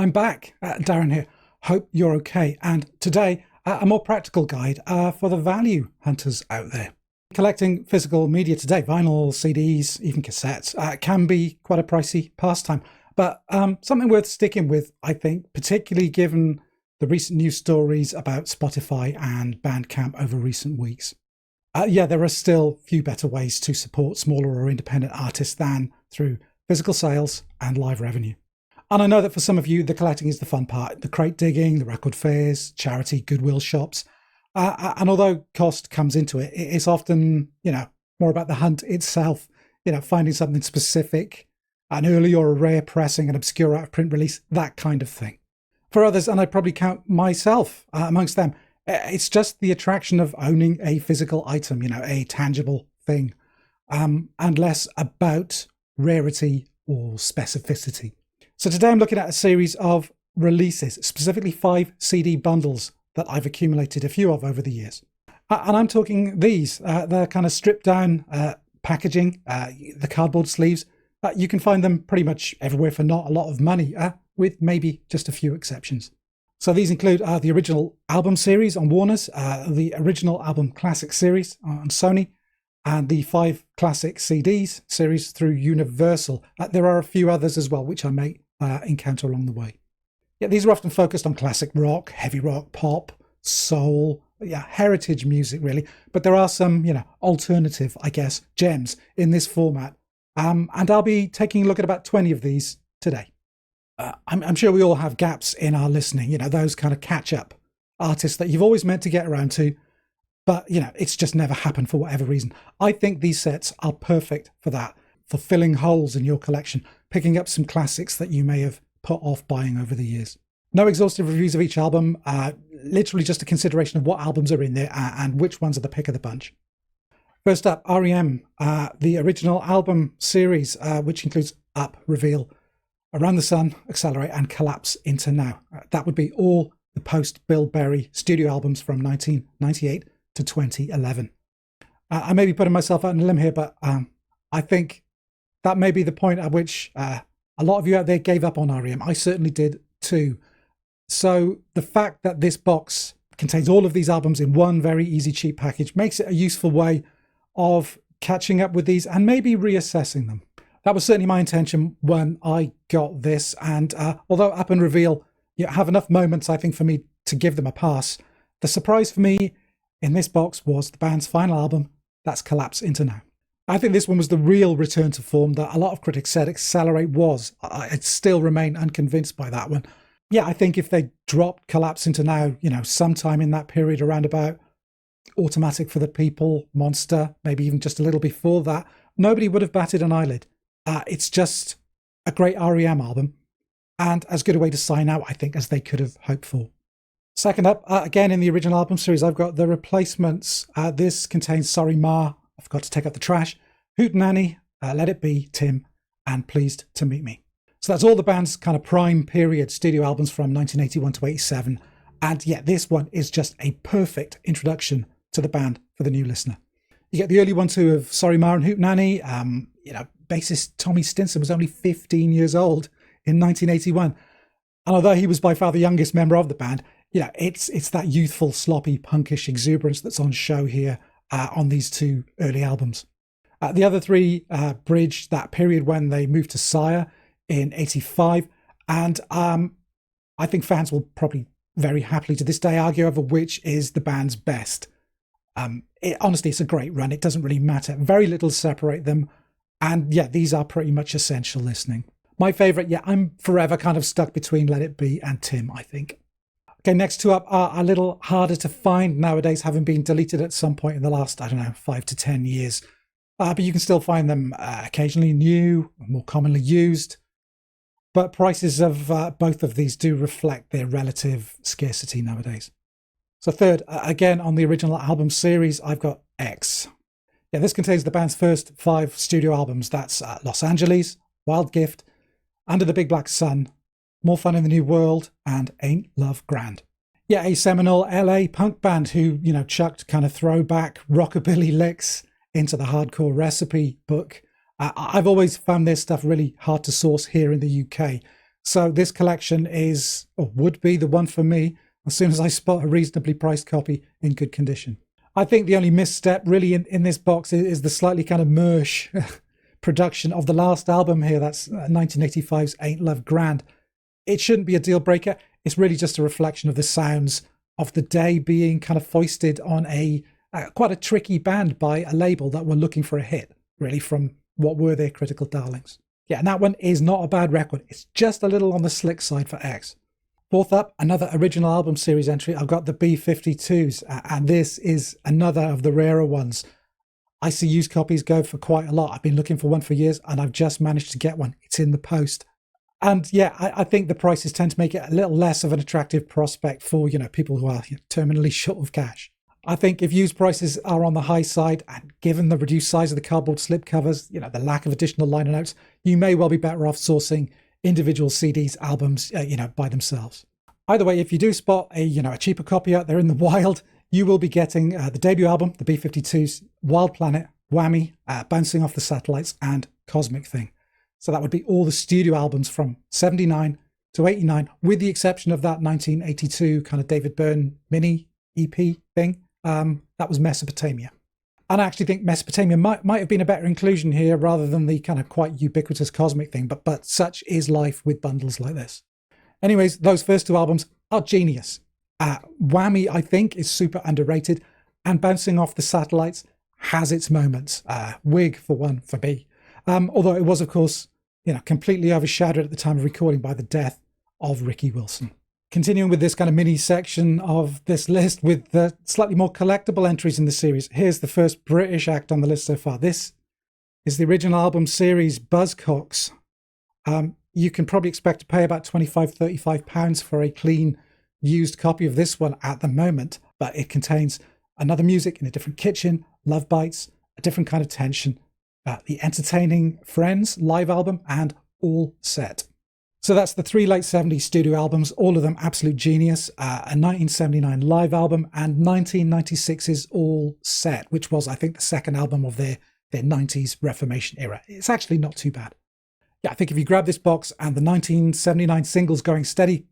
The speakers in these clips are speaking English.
I'm back, Darren here. Hope you're okay. And today, a more practical guide for the value hunters out there. Collecting physical media today, vinyl, CDs, even cassettes, can be quite a pricey pastime, but something worth sticking with, I think, particularly given the recent news stories about Spotify and Bandcamp over recent weeks. There are still few better ways to support smaller or independent artists than through physical sales and live revenue. And I know that for some of you, the collecting is the fun part, the crate digging, the record fairs, charity, goodwill shops. And although cost comes into it, it's often, more about the hunt itself, finding something specific, an early or a rare pressing, an obscure out of print release, that kind of thing. For others, and I'd probably count myself amongst them, it's just the attraction of owning a physical item, a tangible thing, and less about rarity or specificity. So today I'm looking at a series of releases, specifically 5 CD bundles that I've accumulated a few of over the years. And I'm talking these, the kind of stripped down packaging, the cardboard sleeves. You can find them pretty much everywhere for not a lot of money, with maybe just a few exceptions. So these include the original album series on Warner's, the original album classic series on Sony, and the 5 classic CDs series through Universal. There are a few others as well, which I may encounter along the way. These are often focused on classic rock, heavy rock, pop, soul, heritage music really. But there are some, alternative, gems in this format. And I'll be taking a look at about 20 of these today. I'm sure we all have gaps in our listening, those kind of catch-up artists that you've always meant to get around to, but, it's just never happened for whatever reason. I think these sets are perfect for that, for filling holes in your collection, picking up some classics that you may have put off buying over the years. No exhaustive reviews of each album, literally just a consideration of what albums are in there and which ones are the pick of the bunch. First up, R.E.M, the original album series, which includes Up, Reveal, Around the Sun, Accelerate, and Collapse into Now. That would be all the post-Bill Berry studio albums from 1998 to 2011. I may be putting myself out on a limb here, but I think that may be the point at which a lot of you out there gave up on R.E.M. I certainly did too. So the fact that this box contains all of these albums in one very easy, cheap package makes it a useful way of catching up with these and maybe reassessing them. That was certainly my intention when I got this. And although Up and Reveal have enough moments, I think, for me to give them a pass, the surprise for me in this box was the band's final album, that's Collapse into Now. I think this one was the real return to form that a lot of critics said Accelerate was. I still remain unconvinced by that one. I think if they dropped Collapse into Now, sometime in that period around about Automatic for the People, Monster, maybe even just a little before that, nobody would have batted an eyelid. It's just a great R.E.M. album and as good a way to sign out, I think, as they could have hoped for. Second up, again in the original album series, I've got The Replacements. This contains Sorry Ma, I Forgot to Take Out the Trash, Hootenanny, Let It Be, Tim, and Pleased to Meet Me. So that's all the band's kind of prime period studio albums from 1981 to 87. And this one is just a perfect introduction to the band for the new listener. You get the early one too of Sorry Ma and Hootenanny. Bassist Tommy Stinson was only 15 years old in 1981. And although he was by far the youngest member of the band, it's that youthful, sloppy, punkish exuberance that's on show here on these 2 early albums. The other 3 bridge that period when they moved to Sire in 85. And I think fans will probably very happily to this day argue over which is the band's best. Honestly, it's a great run. It doesn't really matter. Very little to separate them. And these are pretty much essential listening. My favourite, I'm forever kind of stuck between Let It Be and Tim, I think. Okay, next 2 up are a little harder to find nowadays, having been deleted at some point in the last, 5 to 10 years. But you can still find them occasionally new, more commonly used. But prices of both of these do reflect their relative scarcity nowadays. So third, again on the original album series, I've got X. This contains the band's first 5 studio albums. That's Los Angeles, Wild Gift, Under the Big Black Sun, More Fun in the New World, and Ain't Love Grand. A seminal LA punk band who, chucked kind of throwback rockabilly licks into the hardcore recipe book. I've always found their stuff really hard to source here in the UK. So this collection is, or would be, the one for me as soon as I spot a reasonably priced copy in good condition. I think the only misstep really in this box is the slightly kind of mersh production of the last album here. That's 1985's Ain't Love Grand. It shouldn't be a deal breaker. It's really just a reflection of the sounds of the day being kind of foisted on a quite a tricky band by a label that were looking for a hit, really, from what were their critical darlings. Yeah, and that one is not a bad record. It's just a little on the slick side for X. Fourth up, another original album series entry. I've got the B-52s, and this is another of the rarer ones. I see used copies go for quite a lot. I've been looking for one for years, and I've just managed to get one. It's in the post. And yeah, I think the prices tend to make it a little less of an attractive prospect for, people who are terminally short of cash. I think if used prices are on the high side, and given the reduced size of the cardboard slipcovers, the lack of additional liner notes, you may well be better off sourcing individual CDs, albums, by themselves. Either way, if you do spot a cheaper copy out there in the wild, you will be getting the debut album, the B-52s, Wild Planet, Whammy, Bouncing Off the Satellites, and Cosmic Thing. So that would be all the studio albums from 79 to 89, with the exception of that 1982 kind of David Byrne mini EP thing. That was Mesopotamia. And I actually think Mesopotamia might have been a better inclusion here rather than the kind of quite ubiquitous Cosmic Thing, but such is life with bundles like this. Anyways, those first two albums are genius. Whammy, I think, is super underrated, and Bouncing Off the Satellites has its moments. Wig, for one, for me. Although it was, of course, completely overshadowed at the time of recording by the death of Ricky Wilson. Continuing with this kind of mini section of this list with the slightly more collectible entries in the series, here's the first British act on the list so far. This is the original album series Buzzcocks. You can probably expect to pay about £25-35 for a clean used copy of this one at the moment, but it contains another music in a different kitchen, love bites, a different kind of tension, the entertaining Friends live album, and All Set. So that's the three late 70s studio albums, all of them absolute genius, a 1979 live album, and 1996's All Set, which was, I think, the second album of their 90s Reformation era. It's actually not too bad. Yeah, I think if you grab this box and the 1979 Singles Going Steady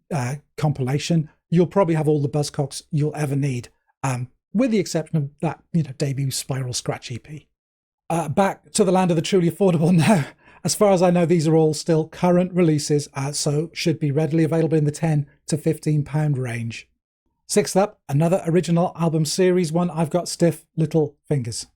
compilation, you'll probably have all the Buzzcocks you'll ever need, with the exception of that debut Spiral Scratch EP. Back to the land of the truly affordable now. As far as I know, these are all still current releases, so should be readily available in the £10 to £15 range. Sixth up, another original album series one. I've got Stiff Little Fingers.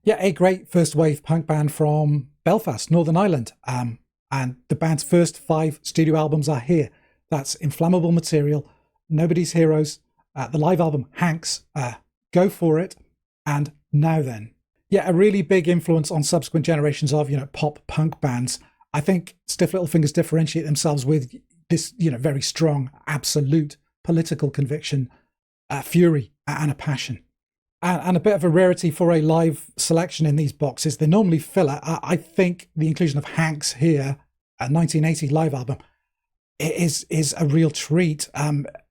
Yeah, a great first wave punk band from Belfast, Northern Ireland. And the band's first 5 studio albums are here. That's Inflammable Material, Nobody's Heroes, the live album Hanks, Go For It, and Now Then. Yeah, a really big influence on subsequent generations of, pop punk bands. I think Stiff Little Fingers differentiate themselves with this, very strong, absolute political conviction, fury, and a passion. And a bit of a rarity for a live selection in these boxes. They're normally filler. I think the inclusion of Hanks here, a 1980 live album, is a real treat.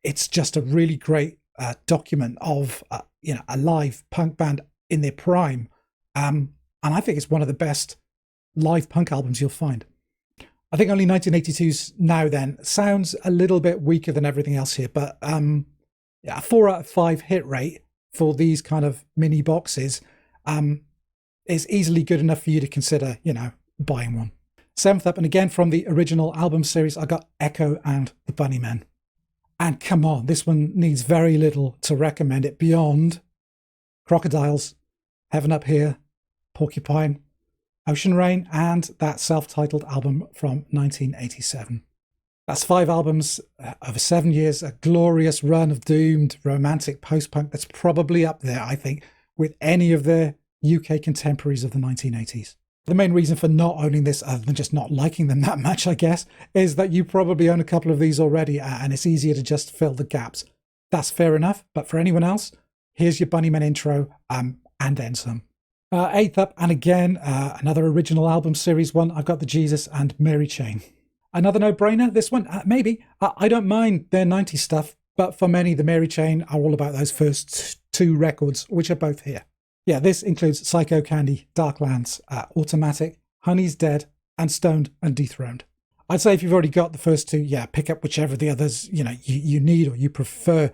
It's just a really great document of, a live punk band in their prime. And I think it's one of the best live punk albums you'll find. I think only 1982's Now Then sounds a little bit weaker than everything else here, but a 4 out of 5 hit rate for these kind of mini boxes is easily good enough for you to consider, buying one. Seventh up, and again from the original album series, I got Echo and the Bunnymen. And come on, this one needs very little to recommend it beyond Crocodiles, Heaven Up Here, Porcupine, Ocean Rain, and that self-titled album from 1987. That's 5 albums over 7 years, a glorious run of doomed romantic post-punk that's probably up there, I think, with any of the UK contemporaries of the 1980s. The main reason for not owning this, other than just not liking them that much, I guess, is that you probably own a couple of these already, and it's easier to just fill the gaps. That's fair enough, but for anyone else, here's your Bunnymen intro, and then some. Eighth up, and again, another original album series one, I've got the Jesus and Mary Chain. Another no-brainer, this one, maybe. I don't mind their 90s stuff, but for many, the Mary Chain are all about those first 2 records, which are both here. Yeah, this includes Psycho Candy, Darklands, Automatic, Honey's Dead, and Stoned and Dethroned. I'd say if you've already got the first two, yeah, pick up whichever of the others, you need or you prefer.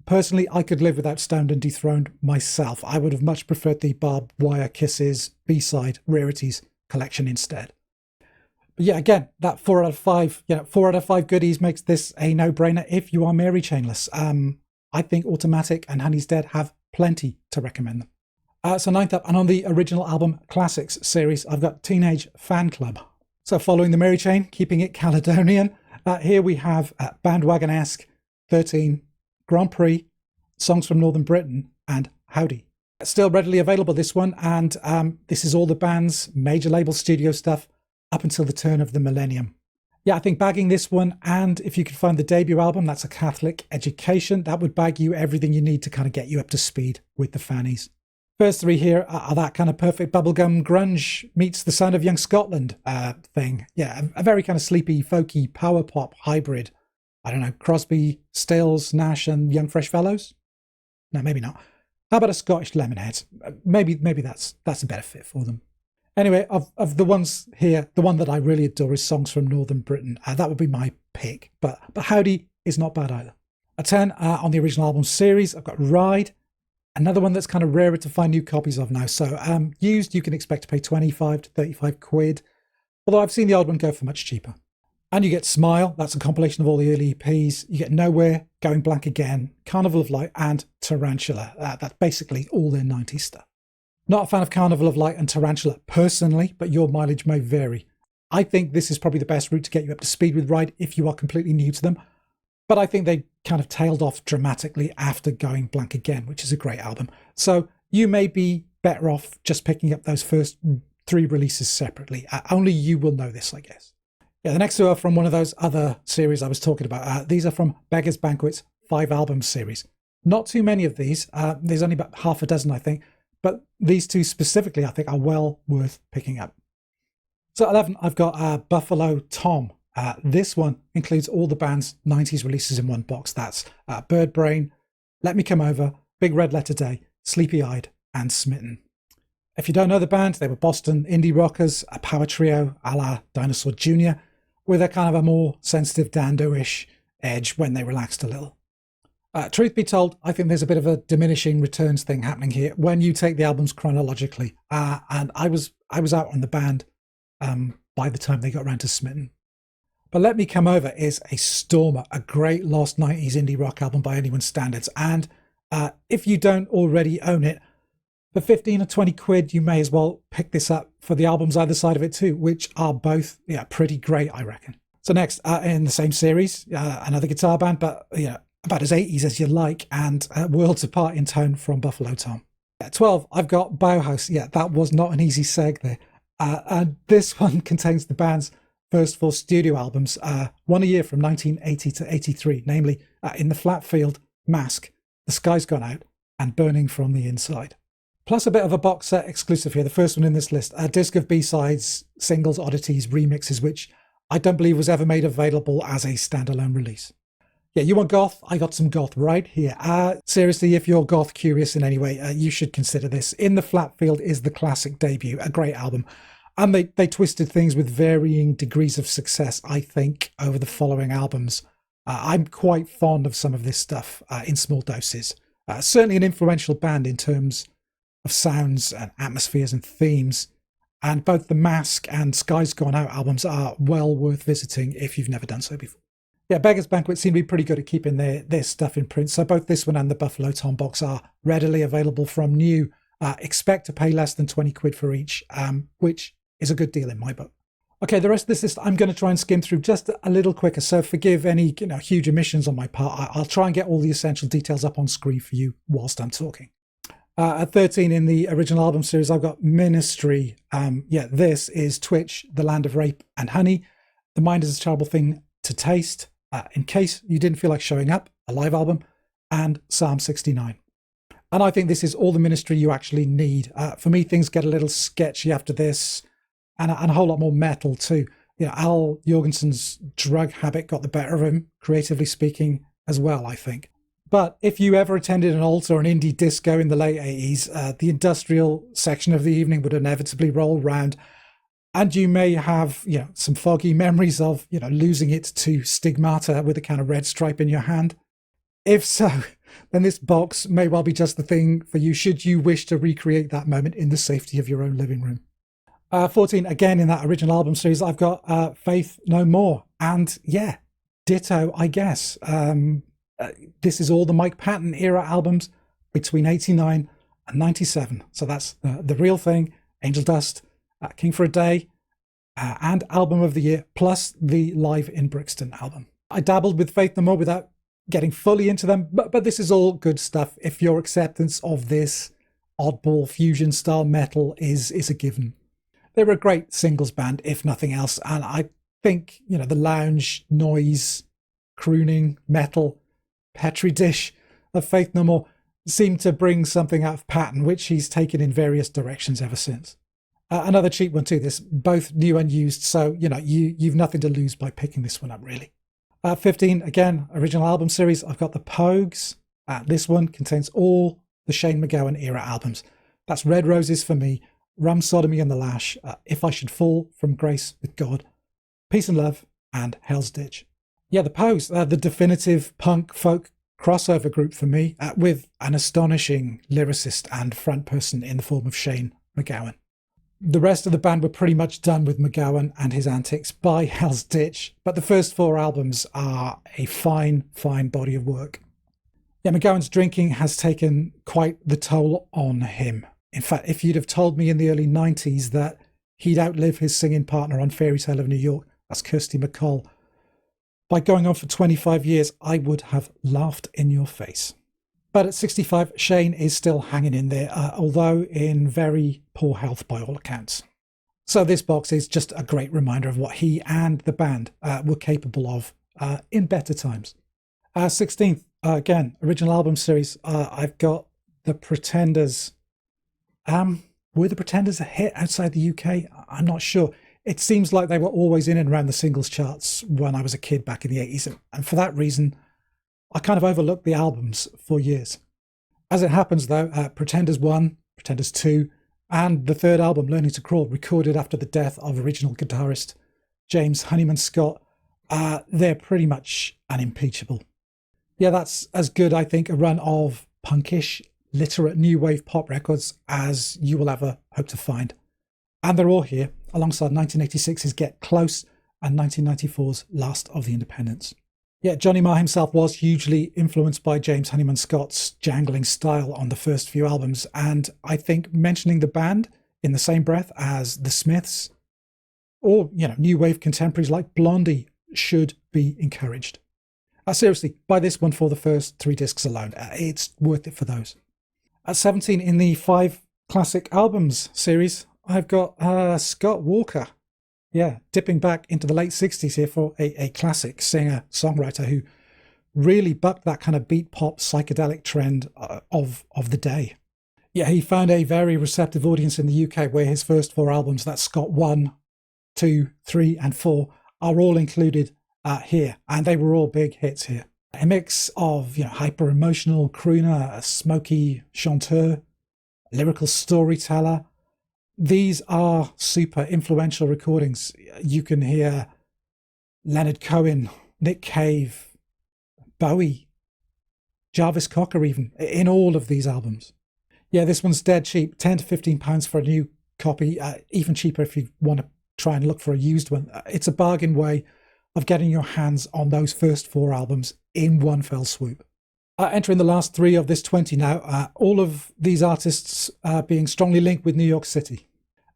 Personally, I could live without Stoned and Dethroned myself. I would have much preferred the Barbed Wire Kisses B-side rarities collection instead. But yeah, again, that 4 out of 5, 4 out of 5 goodies makes this a no-brainer if you are Mary Chainless. I think Automatic and Honey's Dead have plenty to recommend them. So ninth up, and on the original album Classics series, I've got Teenage Fanclub. So following the Mary Chain, keeping it Caledonian, here we have Bandwagon-esque, 13, Grand Prix, Songs from Northern Britain, and Howdy. Still readily available, this one, and this is all the band's major label studio stuff up until the turn of the millennium. Yeah, I think bagging this one, and if you could find the debut album, that's A Catholic Education, that would bag you everything you need to kind of get you up to speed with the fannies. First three here are that kind of perfect bubblegum grunge meets the sound of young Scotland thing. Yeah, a very kind of sleepy, folky, power pop hybrid. I don't know, Crosby, Stills, Nash and Young Fresh Fellows? No, maybe not. How about a Scottish Lemonhead? Maybe that's a better fit for them. Anyway, of the ones here, the one that I really adore is Songs from Northern Britain. That would be my pick, but Howdy is not bad either. A 10 on the original album series, I've got Ride. Another one that's kind of rarer to find new copies of now. So used, you can expect to pay 25 to 35 quid. Although I've seen the old one go for much cheaper. And you get Smile, that's a compilation of all the early EPs. You get Nowhere, Going Blank Again, Carnival of Light, and Tarantula. That's basically all their 90s stuff. Not a fan of Carnival of Light and Tarantula personally, but your mileage may vary. I think this is probably the best route to get you up to speed with Ride if you are completely new to them. But I think they kind of tailed off dramatically after Going Blank Again, which is a great album. So you may be better off just picking up those first 3 releases separately. Only you will know this, I guess. Yeah, the next two are from one of those other series I was talking about. These are from Beggars Banquet's 5-album series. Not too many of these. There's only about half a dozen, I think. But these two specifically, I think, are well worth picking up. So 11, I've got Buffalo Tom. This one includes all the band's 90s releases in one box. That's Bird Brain, Let Me Come Over, Big Red Letter Day, Sleepy Eyed, and Smitten. If you don't know the band, they were Boston indie rockers, a power trio a la Dinosaur Jr., with a kind of a more sensitive Dando-ish edge when they relaxed a little. Truth be told, I think there's a bit of a diminishing returns thing happening here when you take the albums chronologically. And I was out on the band by the time they got around to Smitten. But Let Me Come Over is a stormer, a great lost 90s indie rock album by anyone's standards. And if you don't already own it, for 15 or 20 quid, you may as well pick this up for the albums either side of it too, which are both pretty great, I reckon. So next, in the same series, another guitar band, but about as 80s as you like, and worlds apart in tone from Buffalo Tom. At 12, I've got Bauhaus. Yeah, that was not an easy seg there. And this one contains the band's first 4 studio albums, one a year from 1980 to 83, namely In the Flat Field, Mask, The Sky's Gone Out, and Burning from the Inside. Plus a bit of a box set exclusive here, the first one in this list, a disc of B-sides, singles, oddities, remixes, which I don't believe was ever made available as a standalone release. Yeah, you want goth? I got some goth right here. Seriously, if you're goth curious in any way, you should consider this. In the Flat Field is the classic debut, a great album. And they twisted things with varying degrees of success, I think, over the following albums. I'm quite fond of some of this stuff in small doses. Certainly an influential band in terms of sounds and atmospheres and themes. And both the Mask and Sky's Gone Out albums are well worth visiting if you've never done so before. Yeah, Beggars Banquet seem to be pretty good at keeping their stuff in print. So both this one and the Buffalo Tom box are readily available from new. Expect to pay less than 20 quid for each, which is a good deal in my book. Okay, the rest of this list I'm going to try and skim through just a little quicker. So forgive any huge omissions on my part. I'll try and get all the essential details up on screen for you whilst I'm talking. At 13 in the original album series, I've got Ministry. This is Twitch, The Land of Rape and Honey. The Mind is a Terrible Thing to Taste. In Case You Didn't Feel Like Showing Up, a live album, and Psalm 69. And I think this is all the Ministry you actually need. For me, things get a little sketchy after this, and a whole lot more metal too. Al Jorgensen's drug habit got the better of him, creatively speaking, as well, I think. But if you ever attended an alt or an indie disco in the late 80s, the industrial section of the evening would inevitably roll round, And you may have, some foggy memories of, losing it to Stigmata with a kind of red stripe in your hand. If so, then this box may well be just the thing for you should you wish to recreate that moment in the safety of your own living room. 14, again, in that original album series, I've got Faith No More. And yeah, ditto, I guess. This is all the Mike Patton era albums between 89 and 97. So that's the real thing, Angel Dust, King for a Day, and Album of the Year, plus the Live in Brixton album. I dabbled with Faith No More without getting fully into them, but this is all good stuff if your acceptance of this oddball fusion style metal is a given. They're a great singles band, if nothing else, and I think, the lounge, noise, crooning, metal, petri dish of Faith No More seemed to bring something out of Patton, which he's taken in various directions ever since. Another cheap one too, this, both new and used, so, you've nothing to lose by picking this one up, really. 15, again, original album series, I've got the Pogues. This one contains all the Shane MacGowan era albums. That's Red Roses for Me, Rum Sodomy and the Lash, If I Should Fall from Grace with God, Peace and Love, and Hell's Ditch. Yeah, the Pogues, the definitive punk folk crossover group for me, with an astonishing lyricist and front person in the form of Shane MacGowan. The rest of the band were pretty much done with MacGowan and his antics by Hell's Ditch, but the first 4 albums are a fine, fine body of work. Yeah, MacGowan's drinking has taken quite the toll on him. In fact, if you'd have told me in the early 90s that he'd outlive his singing partner on Fairy Tale of New York, that's Kirsty MacColl, by going on for 25 years, I would have laughed in your face. But at 65, Shane is still hanging in there, although in very poor health by all accounts. So this box is just a great reminder of what he and the band were capable of in better times. 16th, again, original album series, I've got The Pretenders. Were The Pretenders a hit outside the UK? I'm not sure. It seems like they were always in and around the singles charts when I was a kid back in the 80s. And for that reason, I kind of overlooked the albums for years. As it happens, though, Pretenders 1, Pretenders 2, and the third album, Learning to Crawl, recorded after the death of original guitarist James Honeyman Scott, they're pretty much unimpeachable. Yeah, that's as good, I think, a run of punkish, literate new wave pop records as you will ever hope to find. And they're all here, alongside 1986's Get Close and 1994's Last of the Independents. Yet Johnny Marr himself was hugely influenced by James Honeyman Scott's jangling style on the first few albums, and I think mentioning the band in the same breath as the Smiths or, new wave contemporaries like Blondie should be encouraged. Seriously, buy this one for the first 3 discs alone. It's worth it for those. At 17, in the 5 classic albums series, I've got Scott Walker. Yeah, dipping back into the late 60s here for a classic singer-songwriter who really bucked that kind of beat pop psychedelic trend of the day. Yeah, he found a very receptive audience in the UK where his first 4 albums, that's Scott 1, 2, 3 and 4, are all included here, and they were all big hits here. A mix of hyper-emotional crooner, a smoky chanteur, lyrical storyteller. These are super influential recordings. You can hear Leonard Cohen, Nick Cave, Bowie, Jarvis Cocker even, in all of these albums. Yeah, this one's dead cheap, £10 to £15 for a new copy, even cheaper if you want to try and look for a used one. It's a bargain way of getting your hands on those first 4 albums in one fell swoop. Entering the last 3 of this 20 now, all of these artists being strongly linked with New York City.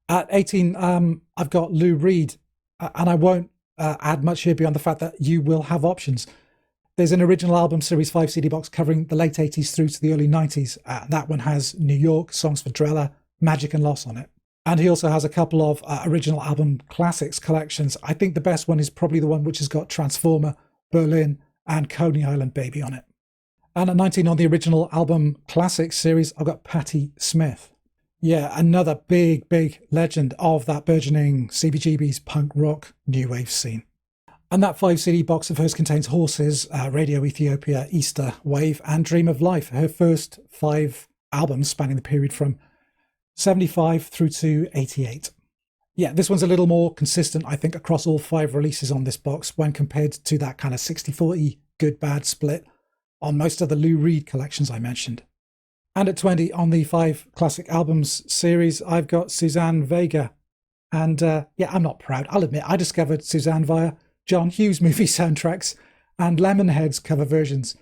At 18, I've got Lou Reed, and I won't add much here beyond the fact that you will have options. There's an original album series 5 CD box covering the late 80s through to the early 90s. That one has New York, Songs for Drella, Magic and Loss on it. And he also has a couple of original album classics collections. I think the best one is probably the one which has got Transformer, Berlin, and Coney Island Baby on it. And at 19 on the original album classics series, I've got Patti Smith. Yeah, another big, big legend of that burgeoning CBGB's punk rock new wave scene. And that 5 CD box of hers contains Horses, Radio Ethiopia, Easter, Wave, and Dream of Life, her first 5 albums spanning the period from 75 through to 88. Yeah, this one's a little more consistent, I think, across all 5 releases on this box when compared to that kind of 60-40 good-bad split on most of the Lou Reed collections I mentioned. And at 20 on the 5 classic albums series, I've got Suzanne Vega. And yeah, I'm not proud. I'll admit, I discovered Suzanne via John Hughes movie soundtracks and Lemonhead's cover versions.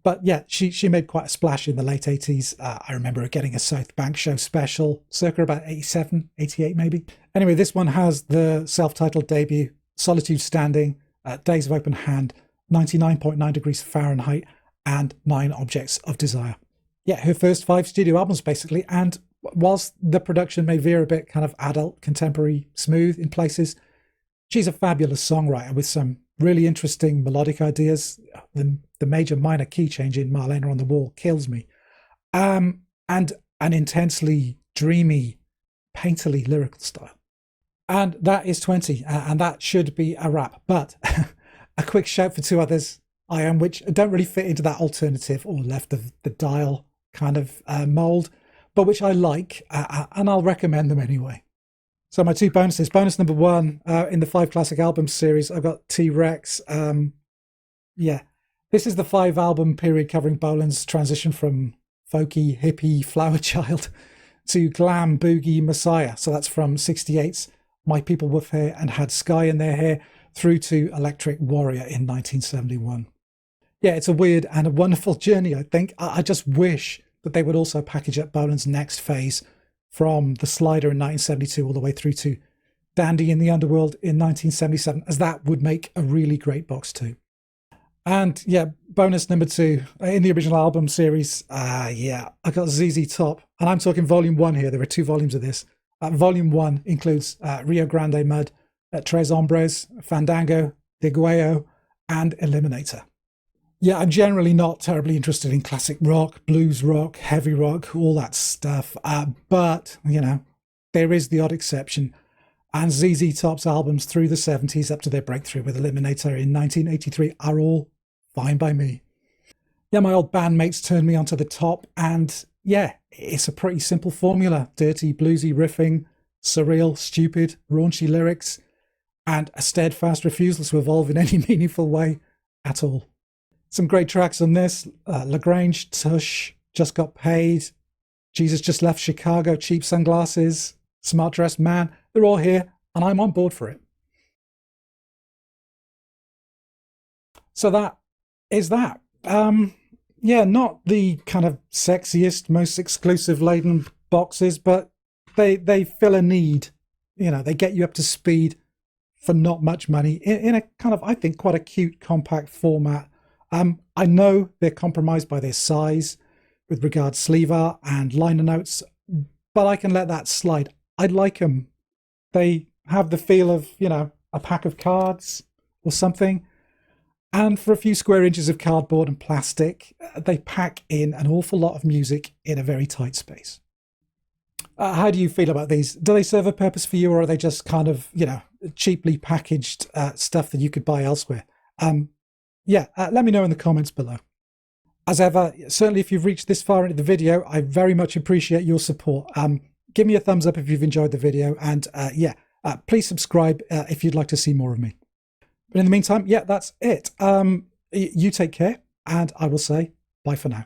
But yeah, she made quite a splash in the late 80s. I remember her getting a South Bank show special, circa about 87, 88 maybe. Anyway, this one has the self-titled debut, Solitude Standing, Days of Open Hand, 99.9 degrees Fahrenheit, and 9 Objects of Desire. Yeah, her first 5 studio albums basically, and whilst the production may veer a bit kind of adult, contemporary, smooth in places, she's a fabulous songwriter with some really interesting melodic ideas. The major minor key change in Marlena on the Wall kills me. And an intensely dreamy, painterly lyrical style. And that is 20, and that should be a wrap. But a quick shout for 2 others, which don't really fit into that alternative or left of the dial kind of mold, but which I like, and I'll recommend them anyway. So my 2 bonuses. Bonus number 1, in the 5 classic albums series, I've got T-Rex. Yeah, this is the 5 album period covering Bolan's transition from folky, hippie, flower child to glam, boogie, messiah. So that's from 68's My People With Hair and Had Sky in Their Hair through to Electric Warrior in 1971. Yeah, it's a weird and a wonderful journey, I think. I just wish that they would also package up Bolan's next phase from The Slider in 1972 all the way through to Dandy in the Underworld in 1977, as that would make a really great box too. And yeah, bonus number 2, in the original album series, yeah, I got ZZ Top, and I'm talking volume 1 here. There are 2 volumes of this. Volume 1 includes Rio Grande Mud, Tres Hombres, Fandango, Digueo, and Eliminator. Yeah, I'm generally not terribly interested in classic rock, blues rock, heavy rock, all that stuff. But, you know, there is the odd exception. And ZZ Top's albums through the 70s up to their breakthrough with Eliminator in 1983 are all fine by me. Yeah, my old bandmates turned me onto the Top, and yeah, it's a pretty simple formula. Dirty, bluesy riffing, surreal, stupid, raunchy lyrics, and a steadfast refusal to evolve in any meaningful way at all. Some great tracks on this: Lagrange, Tush, Just Got Paid, Jesus Just Left Chicago, Cheap Sunglasses, Smart Dressed Man. They're all here, and I'm on board for it. So that is that. Yeah, not the kind of sexiest, most exclusive laden boxes, but they fill a need. You know, they get you up to speed for not much money in a kind of, I think, quite a cute, compact format. I know they're compromised by their size with regard to sleeve art and liner notes, but I can let that slide. I like them. They have the feel of, you know, a pack of cards or something. And for a few square inches of cardboard and plastic, they pack in an awful lot of music in a very tight space. How do you feel about these? Do they serve a purpose for you, or are they just kind of, you know, cheaply packaged stuff that you could buy elsewhere? Yeah, let me know in the comments below. As ever, certainly if you've reached this far into the video, I very much appreciate your support. Give me a thumbs up if you've enjoyed the video, and yeah, please subscribe if you'd like to see more of me. But in the meantime, yeah, that's it. You take care, and I will say bye for now.